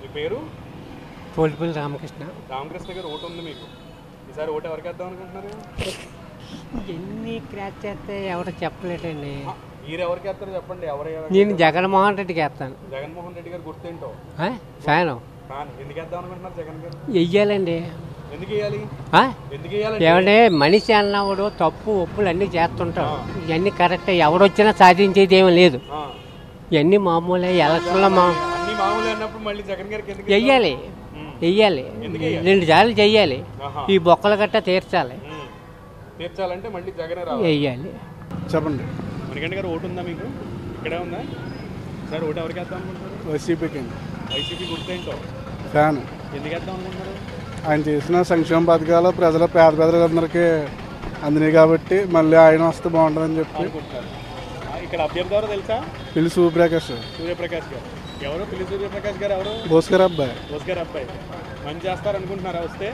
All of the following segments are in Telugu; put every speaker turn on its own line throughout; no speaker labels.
మీ పేరు?
పోలిపల్లి రామకృష్ణ.
రామకృష్ణ గారు ఓటు ఉంది మీకు. ఈసారి ఓటు ఎవరికి వేద్దాం అనుకుంటున్నారు?
ఎన్ని క్రాచ్ చేస్తే ఎవరు చెప్పలేటండి.
మీరు ఎవరికి వేస్తారో చెప్పండి.
నేను జగన్మోహన్ రెడ్డికి వేస్తాను.
జగన్మోహన్ రెడ్డి గారు గుర్తేంటో?
ఫ్యాను.
ఎందుకు వేద్దాం అనుకుంటున్నారు జగన్ గారు?
వెయ్యాలండి.
ఎందుకు వేయాలి?
ఏమంటే మనిషి అన్నవాడు తప్పు ఒప్పులు అన్నీ చేస్తుంటాం. ఇవన్నీ కరెక్ట్. ఎవడొచ్చినా సాధించేది ఏమీ లేదు. ఇవన్నీ మామూలే. ఎలక్షన్లో వెయ్యాలి. 2 సార్లు చెయ్యాలి. ఈ బొక్కలు గట్ట తీర్చాలి.
తీర్చాలంటే మళ్ళీ జగన్
వెయ్యాలి.
చెప్పండి.
మణికంఠ గారు ఓటు ఉందా మీకు? ఇక్కడే ఉందా? సార్ ఓటు ఎవరికి వేద్దాం అనుకుంటున్నారు?
వైసీపీకి.
వైసీపీ గుర్తేంటో?
ఫ్యాన్.
ఎందుకు వేద్దాం అనుకుంటున్నారు?
ఆయన చేసిన సంక్షేమ పథకాలు పేద ప్రజలందరికీ అందినాయి కాబట్టి మళ్ళీ ఆయన వస్తే బాగుంటుందని చెప్పి
అనుకుంటున్నారు. ఇక్కడ అభ్యర్థి ఎవరో తెలుసా?
పిల్లి సూర్యప్రకాష్.
సూర్యప్రకాష్ గారు. ఎవరు పిల్లి సూర్యప్రకాష్ గారు? ఎవరు?
బోస్కర్ అబ్బాయి.
బోస్కర్ అబ్బాయి మంచి చేస్తారు అనుకుంటున్నారా వస్తే?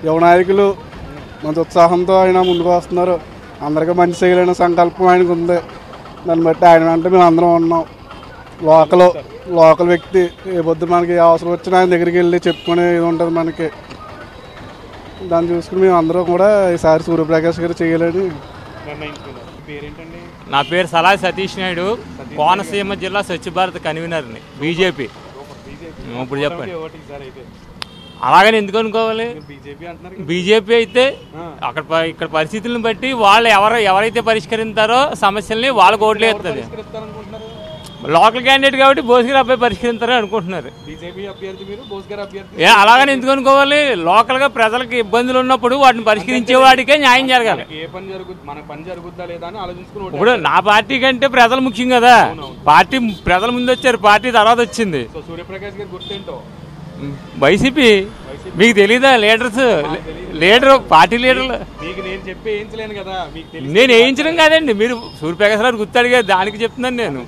యువ నాయకులు మంచి ఉత్సాహంతో ఆయన ముందుకు వస్తున్నారు. అందరికీ మంచి చేయాలనే సంకల్పం ఆయనకు ఉంది. దాన్ని బట్టి ఆయన అంటే మేము అందరం ఉన్నాం. లోకల్ వ్యక్తి ఏ పొద్దు మనకి అవసరం వచ్చినా ఆయన దగ్గరికి వెళ్ళి చెప్పుకునే ఇది ఉంటుంది మనకి. దాన్ని చూసుకుని మేము అందరం కూడా ఈసారి సూర్యప్రకాష్ గారు చేయాలని
నిర్ణయించుకున్నారు. పేరేంటండి?
నా పేరు సలాయి సతీష్ నాయుడు, కోనసీమ జిల్లా స్వచ్ఛ భారత్ కన్వీనర్ని, బీజేపీ. ఇప్పుడు చెప్పండి. అలాగని ఎందుకు అనుకోవాలి? బీజేపీ అయితే ఇక్కడ పరిస్థితులను బట్టి వాళ్ళు ఎవరైతే పరిష్కరిస్తారో సమస్యల్ని వాళ్ళకి ఓట్లు వేస్తుంది. లోకల్ క్యాండిడేట్ కాబట్టి బోస్కర్ అబ్బాయి పరిష్కరిస్తారని అనుకుంటున్నారు. అలాగని ఎందుకు అనుకోవాలి? లోకల్ గా ప్రజలకు ఇబ్బందులు ఉన్నప్పుడు వాటిని పరిష్కరించే వాడికే న్యాయం జరగాలి. ఇప్పుడు నా పార్టీ కంటే ప్రజలు ముఖ్యం కదా. పార్టీ ప్రజల ముందు వచ్చారు, పార్టీ తర్వాత వచ్చింది. వైసీపీ. మీకు తెలీదా లీడర్ పార్టీ లీడర్లు? నేను వేయించడం కాదండి, మీరు సూర్యప్రకాష్ రావు గుర్తు అడిగారు, దానికి చెప్తున్నాను నేను.